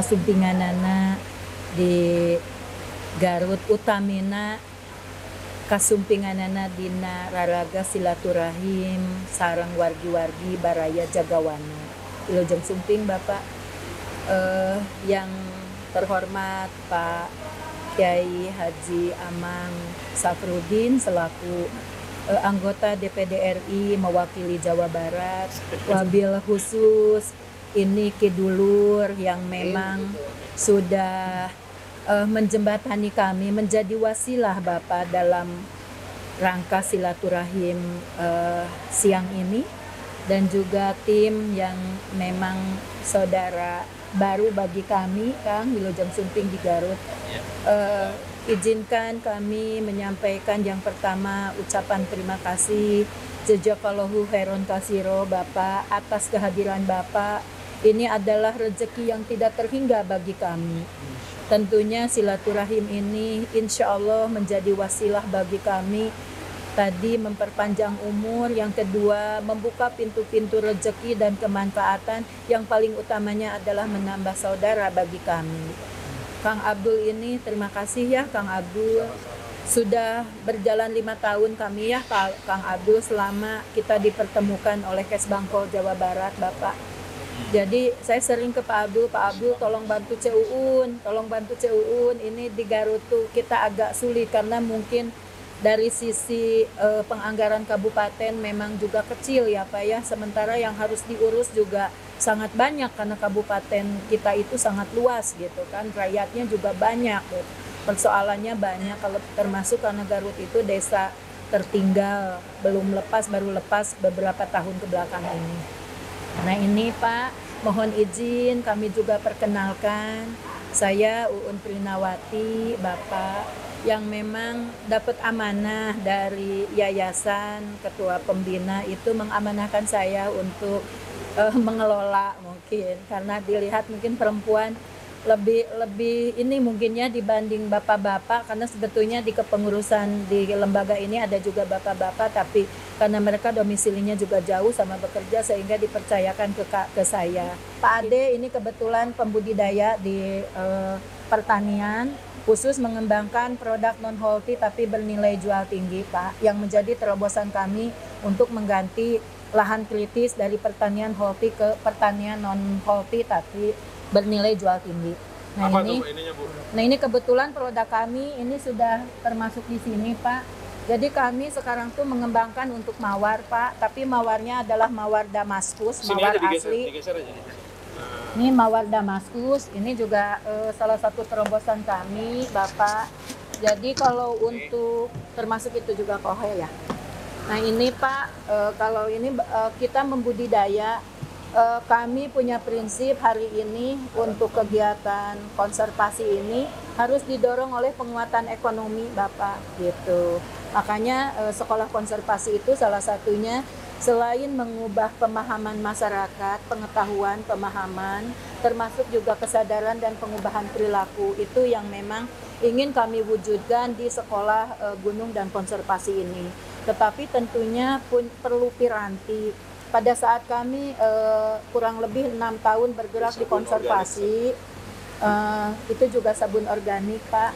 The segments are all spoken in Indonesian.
kasumpinganana di Garut utamina kasumpinganana dina raraga silaturahim sareng wargi-wargi baraya Jagawana. Wilujeng sumping Bapak yang terhormat Pak Kiai Haji Amang Safruddin selaku anggota DPD RI mewakili Jawa Barat, wabil khusus ini Kidulur yang memang sudah menjembatani kami menjadi wasilah Bapak dalam rangka silaturahim siang ini, dan juga tim yang memang saudara baru bagi kami, Kang Wilujeng Sumping di Garut. Izinkan kami menyampaikan yang pertama ucapan terima kasih jazakallahu khairon katsiro Bapak atas kehadiran Bapak. Ini adalah rezeki yang tidak terhingga bagi kami. Tentunya silaturahim ini insya Allah menjadi wasilah bagi kami. Tadi memperpanjang umur, yang kedua membuka pintu-pintu rezeki dan kemanfaatan, yang paling utamanya adalah menambah saudara bagi kami. Kang Abdul ini terima kasih ya Kang Abdul. Sudah berjalan 5 tahun kami ya Kang Abdul selama kita dipertemukan oleh Kesbangpol Jawa Barat Bapak. Jadi saya sering ke Pak Abdul tolong bantu CUUN, ini di Garut tuh kita agak sulit karena mungkin dari sisi penganggaran kabupaten memang juga kecil ya Pak ya, sementara yang harus diurus juga sangat banyak karena kabupaten kita itu sangat luas gitu kan, rakyatnya juga banyak gitu. Persoalannya banyak, kalau termasuk karena Garut itu desa tertinggal, baru lepas beberapa tahun ke belakang ini. Nah ini Pak, mohon izin kami juga perkenalkan, saya Uun Prinawati Bapak, yang memang dapat amanah dari yayasan, ketua pembina itu mengamanahkan saya untuk mengelola, mungkin karena dilihat mungkin perempuan lebih ini mungkinnya dibanding bapak-bapak, karena sebetulnya di kepengurusan di lembaga ini ada juga bapak-bapak, tapi karena mereka domisilinya juga jauh sama bekerja sehingga dipercayakan ke saya. Pak Ade ini kebetulan pembudidaya di pertanian, khusus mengembangkan produk non-holti tapi bernilai jual tinggi Pak, yang menjadi terobosan kami untuk mengganti lahan kritis dari pertanian holti ke pertanian non-holti tapi bernilai jual tinggi. Nah apa ini, Bu? Nah ini kebetulan produk kami ini sudah termasuk di sini Pak. Jadi kami sekarang tuh mengembangkan untuk mawar Pak, tapi mawarnya adalah mawar Damaskus, sini mawar asli. Digeser aja. Ini mawar Damaskus, ini juga salah satu terobosan kami Bapak. Jadi kalau untuk termasuk itu juga kohe ya. Nah ini Pak, kalau ini kita membudidaya. Kami punya prinsip hari ini untuk kegiatan konservasi ini harus didorong oleh penguatan ekonomi Bapak gitu. Makanya sekolah konservasi itu salah satunya selain mengubah pemahaman masyarakat, pengetahuan, pemahaman, termasuk juga kesadaran dan pengubahan perilaku, itu yang memang ingin kami wujudkan di sekolah gunung dan konservasi ini. Tetapi tentunya pun perlu piranti. Pada saat kami kurang lebih 6 tahun bergerak di konservasi, itu juga sabun organik Pak,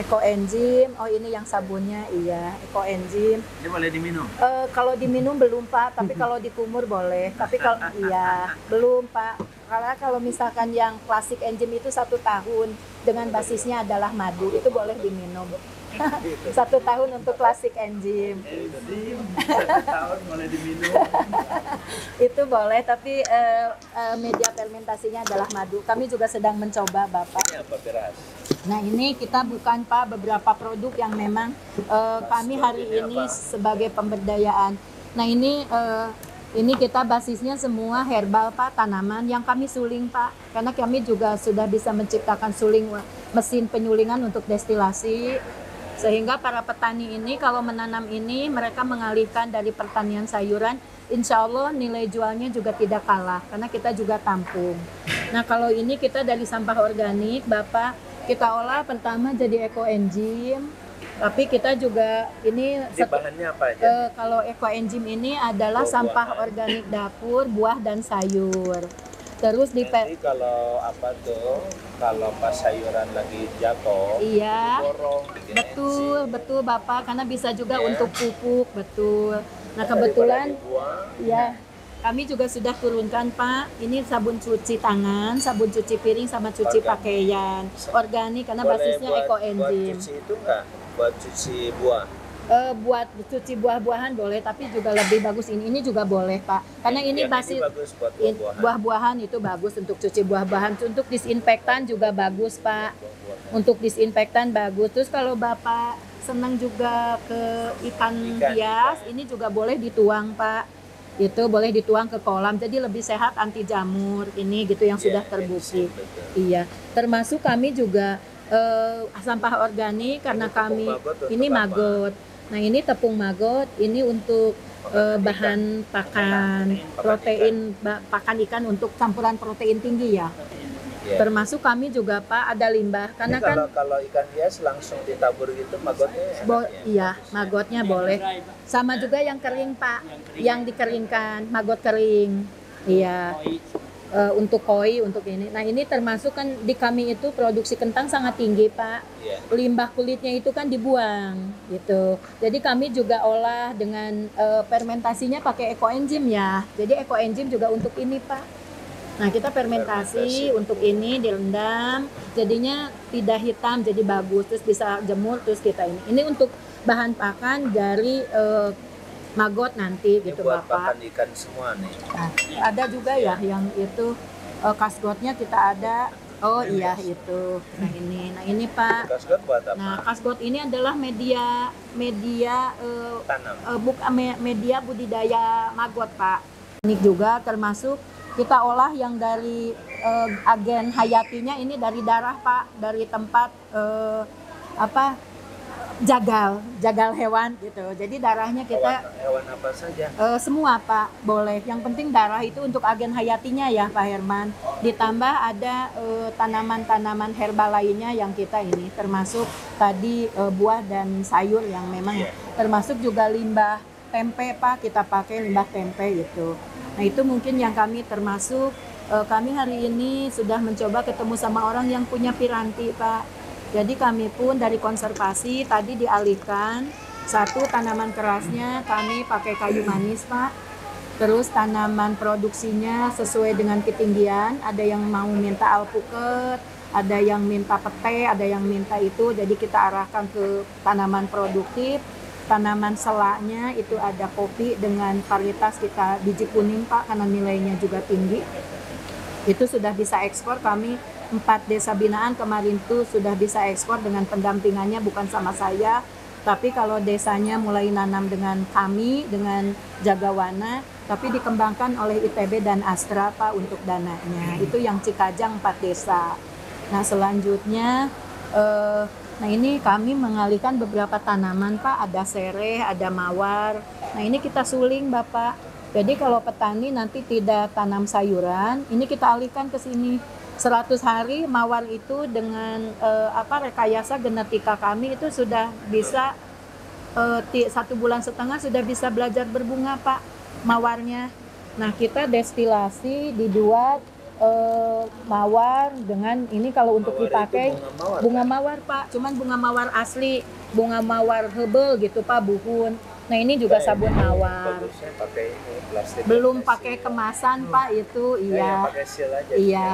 ekoenzim. Oh ini yang sabunnya, iya ekoenzim. Ini boleh diminum? Kalau diminum belum Pak, tapi kalau dikumur boleh. Tapi kalau iya belum Pak. Karena kalau misalkan yang klasik enzim itu 1 tahun dengan basisnya adalah madu, itu boleh diminum. 1 tahun untuk klasik enzim. 1 tahun boleh diminum. Itu boleh, tapi media fermentasinya adalah madu. Kami juga sedang mencoba Bapak. Ini apa beras? Nah ini kita bukan Pak, beberapa produk yang memang kami hari ini sebagai pemberdayaan. Nah ini kita basisnya semua herbal Pak, tanaman yang kami suling Pak. Karena kami juga sudah bisa menciptakan suling mesin penyulingan untuk destilasi. Sehingga para petani ini kalau menanam ini mereka mengalihkan dari pertanian sayuran, insya Allah nilai jualnya juga tidak kalah karena kita juga tampung. Nah kalau ini kita dari sampah organik Bapak, kita olah pertama jadi ekoenzim, tapi kita juga ini bahannya apa aja? Kalau ekoenzim ini adalah sampah organik dapur, buah dan sayur. Terus Nanti kalau apa tuh, kalau pas sayuran lagi jatuh, iya, diborong, bikin betul, enzim. betul Bapak, karena bisa juga Ya. untuk pupuk, betul. Nah, Daripada kebetulan dibuang, ya, kami juga sudah turunkan Pak, ini sabun cuci tangan, sabun cuci piring, sama cuci Organik. pakaian. Organik karena boleh basisnya buat ekoenzim. cuci itu enggak? Buat cuci buah. Buat cuci buah-buahan boleh, tapi juga lebih bagus ini juga boleh Pak. Karena ini Yang basis bagus buat buah-buahan. buah-buahan itu bagus untuk cuci buah-buahan, untuk disinfektan juga bagus Pak. Buah-buahan. Untuk disinfektan bagus. Terus kalau Bapak senang juga ke ikan hias, ini juga boleh dituang Pak. Itu boleh dituang ke kolam, jadi lebih sehat, anti jamur ini gitu yang sudah terbukti. Iya, termasuk kami juga sampah organik karena kami ini maggot. Nah ini tepung maggot, ini untuk bahan pakan protein, pakan ikan untuk campuran protein tinggi ya. Ya. Termasuk kami juga Pak ada limbah karena Ini kan kalau ikan hias langsung ditabur gitu maggotnya enak ya? iya, maggotnya boleh. Sama juga yang kering Pak, yang dikeringkan, maggot kering. Iya. Untuk koi, untuk ini. Nah ini termasuk kan di kami itu produksi kentang sangat tinggi Pak. Iya. Limbah kulitnya itu kan dibuang gitu. Jadi kami juga olah dengan fermentasinya pakai ekoenzim ya. Jadi ekoenzim juga untuk ini Pak. Nah kita fermentasi untuk ini direndam, jadinya tidak hitam, jadi bagus. Terus bisa jemur, terus kita ini. Ini untuk bahan pakan dari maggot nanti Ini gitu buat Bapak. pakan ikan semua nih. Nah, ada juga ya yang itu kasgotnya kita ada. Oh iya itu. Nah ini Pak. Kasgot buat apa? Nah kasgot ini adalah media Tanam. media budidaya maggot Pak. Ini juga termasuk kita olah yang dari agen hayatinya ini dari darah Pak, dari tempat jagal hewan gitu. Jadi darahnya kita Hewan apa saja? semua Pak boleh. Yang penting darah itu untuk agen hayatinya ya Pak Herman. Ditambah ada tanaman-tanaman herbal lainnya yang kita ini termasuk tadi buah dan sayur yang memang termasuk juga limbah tempe Pak, kita pakai limbah tempe itu. Nah itu mungkin yang kami termasuk kami hari ini sudah mencoba ketemu sama orang yang punya piranti Pak. Jadi kami pun dari konservasi tadi dialihkan satu tanaman kerasnya kami pakai kayu manis Pak. Terus tanaman produksinya sesuai dengan ketinggian, ada yang mau minta alpukat, ada yang minta pete, ada yang minta itu. Jadi kita arahkan ke tanaman produktif. Tanaman selaknya itu ada kopi dengan varietas kita biji kuning Pak, karena nilainya juga tinggi. Itu sudah bisa ekspor, kami 4 desa binaan kemarin tuh sudah bisa ekspor dengan pendampingannya bukan sama saya, tapi kalau desanya mulai nanam dengan kami, dengan Jagawana, tapi dikembangkan oleh ITB dan Astra Pak untuk dananya. Itu yang Cikajang 4 desa. Nah selanjutnya nah ini kami mengalihkan beberapa tanaman Pak, ada sereh, ada mawar. Nah ini kita suling Bapak. Jadi kalau petani nanti tidak tanam sayuran, ini kita alihkan ke sini. 100 hari mawar itu dengan rekayasa genetika kami itu sudah bisa 1,5 bulan sudah bisa belajar berbunga Pak mawarnya. Nah kita destilasi dibuat mawar dengan ini kalau untuk Mawar dipakai bunga mawar Pak, cuman bunga mawar asli, bunga mawar herbal gitu Pak, buhun. Nah ini juga sabun mawar. Pakai ini, plastik belum pakai kemasan Pak itu iya. Pakai seal aja. Iya.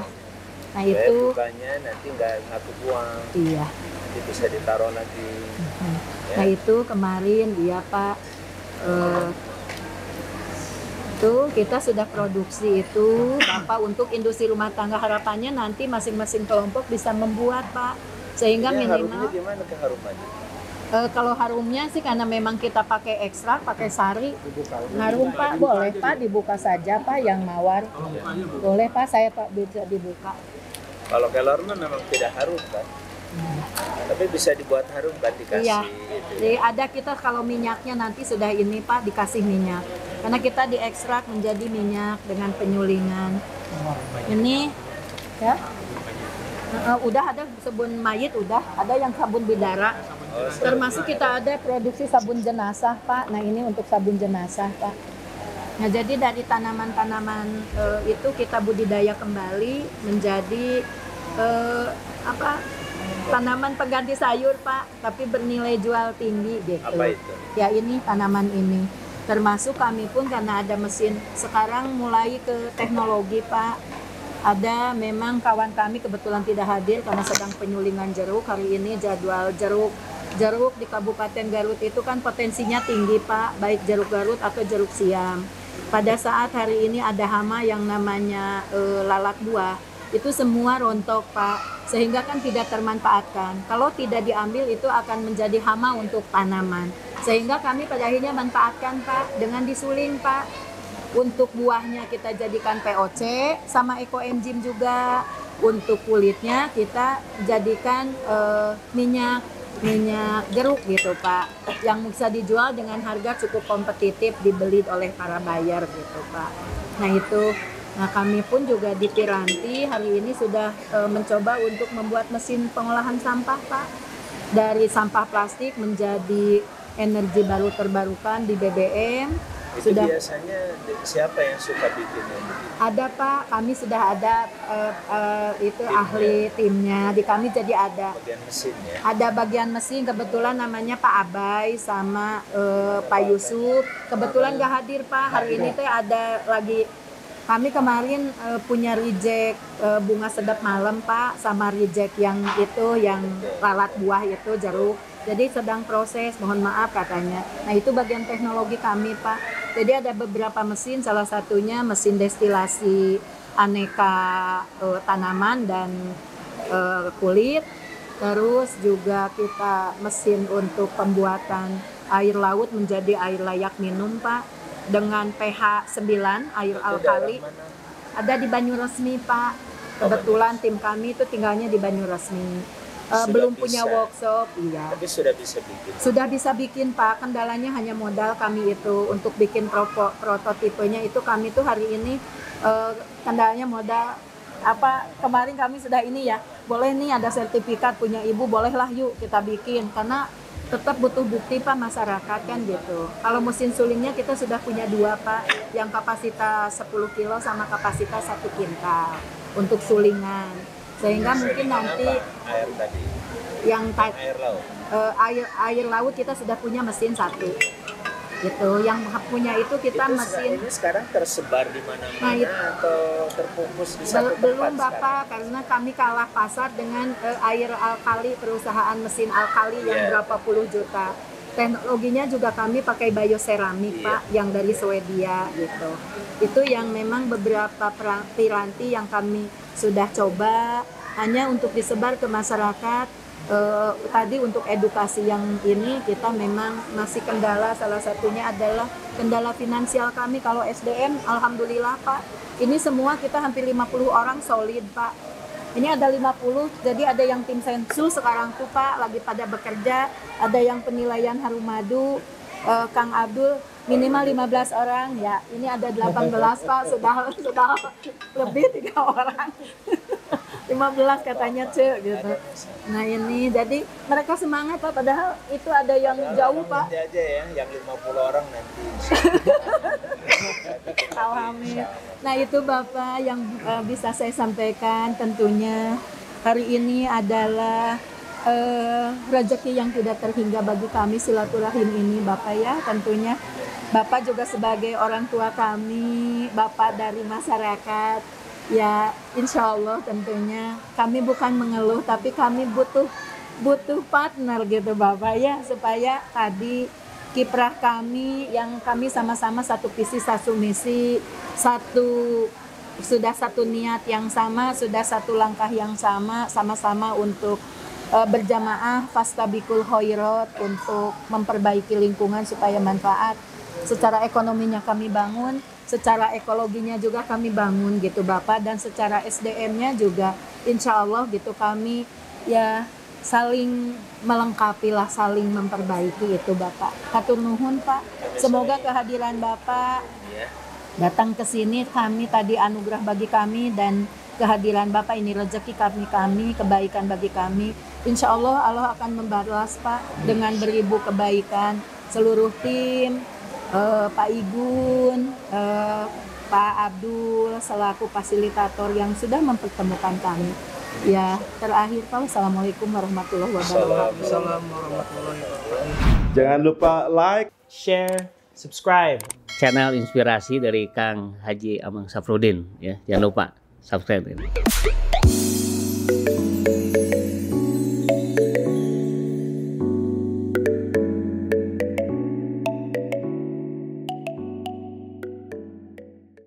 Nah itu bukanya nanti nggak buang. Iya. Nanti bisa ditaruh lagi. Ya. Nah itu kemarin iya Pak. Itu kita sudah produksi itu Bapak untuk industri rumah tangga, harapannya nanti masing-masing kelompok bisa membuat Pak, sehingga minimal gimana ke harumannya? Kalau harumnya sih karena memang kita pakai ekstrak, pakai sari. Harum Pak, boleh Pak dibuka saja Pak yang mawar. Boleh Pak, saya Pak bisa dibuka. Kalau kelor memang tidak harum kan? Tapi bisa dibuat harum kan, dikasih. Iya. Gitu. Jadi ada kita kalau minyaknya nanti sudah ini Pak dikasih minyak. Karena kita diekstrak menjadi minyak dengan penyulingan. Ini ya. Udah ada sabun mayit, udah ada yang sabun bidara. Termasuk kita ada produksi sabun jenazah Pak. Nah ini untuk sabun jenazah Pak. Nah, jadi dari tanaman-tanaman itu kita budidaya kembali menjadi eh, apa tanaman pengganti sayur, Pak, tapi bernilai jual tinggi gitu. Apa itu? Ya ini tanaman ini. Termasuk kami pun karena ada mesin sekarang mulai ke teknologi, Pak. Ada memang kawan kami kebetulan tidak hadir karena sedang penyulingan jeruk. Hari ini jadwal jeruk di Kabupaten Garut itu kan potensinya tinggi, Pak, baik jeruk Garut atau jeruk siam. Pada saat hari ini ada hama yang namanya lalat buah, itu semua rontok, Pak, sehingga kan tidak termanfaatkan. Kalau tidak diambil itu akan menjadi hama untuk tanaman, sehingga kami pada akhirnya manfaatkan, Pak, dengan disuling, Pak. Untuk buahnya kita jadikan POC sama ekoenzim juga. Untuk kulitnya kita jadikan minyak jeruk gitu, Pak, yang bisa dijual dengan harga cukup kompetitif dibeli oleh para buyer gitu, Pak. Nah itu, nah kami pun juga di Piranti hari ini sudah mencoba untuk membuat mesin pengolahan sampah, Pak, dari sampah plastik menjadi energi baru terbarukan di BBM. Itu Sudah biasanya siapa yang suka bikin yang begitu? ada, Pak, kami sudah ada itu Timnya. ahli timnya di kami, jadi ada Bagian mesin ya? bagian mesin, kebetulan namanya Pak Abai sama Pak Yusuf, kebetulan gak hadir, Pak, hari ini teh ada lagi. Kami kemarin punya reject bunga sedap malam, Pak, sama reject yang itu yang lalat buah itu jeruk. Jadi sedang proses, mohon maaf katanya. Nah itu bagian teknologi kami, Pak. Jadi ada beberapa mesin, salah satunya mesin destilasi aneka tanaman dan kulit. Terus juga kita mesin untuk pembuatan air laut menjadi air layak minum, Pak, dengan pH 9, air Itu alkali. daerah mana? Ada di Banyuresmi, Pak. Kebetulan tim kami itu tinggalnya di Banyuresmi. Sudah Belum bisa. punya workshop, iya. Tapi sudah bisa bikin. Sudah bisa bikin, Pak. Kendalanya hanya modal kami itu untuk bikin prototipenya itu kami tuh hari ini kendalanya modal. Apa kemarin kami sudah ini ya, boleh nih ada sertifikat punya ibu, bolehlah yuk kita bikin, karena tetap butuh bukti, Pak, masyarakat kan gitu. Kalau mesin sulingnya kita sudah punya 2, Pak, yang kapasitas 10 kilo sama kapasitas 1 kintal untuk sulingan, sehingga mungkin nanti Air tadi, yang air laut. air laut kita sudah punya mesin 1 gitu. Yang punya itu kita Itu mesin ini sekarang tersebar di mana-mana Nah, itu- atau terfokus di satu tempat belum, sekarang? Bapak, karena kami kalah pasar dengan air alkali, perusahaan mesin alkali yang Iya. berapa puluh juta. Teknologinya juga kami pakai bioseramik, Iya. Pak, yang dari Swedia gitu. Itu yang memang beberapa piranti yang kami sudah coba hanya untuk disebar ke masyarakat. Tadi untuk edukasi yang ini kita memang masih kendala, salah satunya adalah kendala finansial kami. Kalau SDM alhamdulillah, Pak, ini semua kita hampir 50 orang solid, Pak. Ini ada 50, jadi ada yang tim sensus sekarang tuh, Pak, lagi pada bekerja, ada yang penilaian harum madu, Kang Abdul minimal 15 orang ya. Ini ada 18, Pak, sudah lebih 3 orang. 15 katanya, Cek, gitu. Nah ini jadi mereka semangat, Pak, padahal itu ada yang jauh, Pak. Nanti aja ya, yang 50 orang nanti. Alhamdulillah. Nah itu Bapak yang bisa saya sampaikan, tentunya hari ini adalah rezeki yang tidak terhingga bagi kami silaturahim ini, Bapak ya. Tentunya Bapak juga sebagai orang tua kami, Bapak dari masyarakat ya, insya Allah tentunya kami bukan mengeluh, tapi kami butuh partner gitu Bapak ya, supaya tadi kiprah kami yang kami sama-sama satu visi satu misi, sudah satu niat yang sama, sudah satu langkah yang sama, sama-sama untuk berjamaah fastabikul khairat untuk memperbaiki lingkungan supaya manfaat. Secara ekonominya kami bangun, secara ekologinya juga kami bangun gitu Bapak, dan secara SDM-nya juga insya Allah gitu kami ya saling melengkapi lah, saling memperbaiki itu Bapak. Hatur nuhun Pak, semoga kehadiran Bapak datang ke sini kami tadi anugerah bagi kami, dan kehadiran Bapak ini rezeki kami, kebaikan bagi kami. Insya Allah Allah akan membalas Pak dengan beribu kebaikan. Seluruh tim Pak Igun, Pak Abdul selaku fasilitator yang sudah mempertemukan kami. Ya, terakhir Pak, Assalamualaikum warahmatullahi wabarakatuh. Assalamualaikum warahmatullahi wabarakatuh. Jangan lupa like, Share, subscribe. Channel inspirasi dari Kang Haji Amang Safrudin ya. Jangan lupa subscribe ini.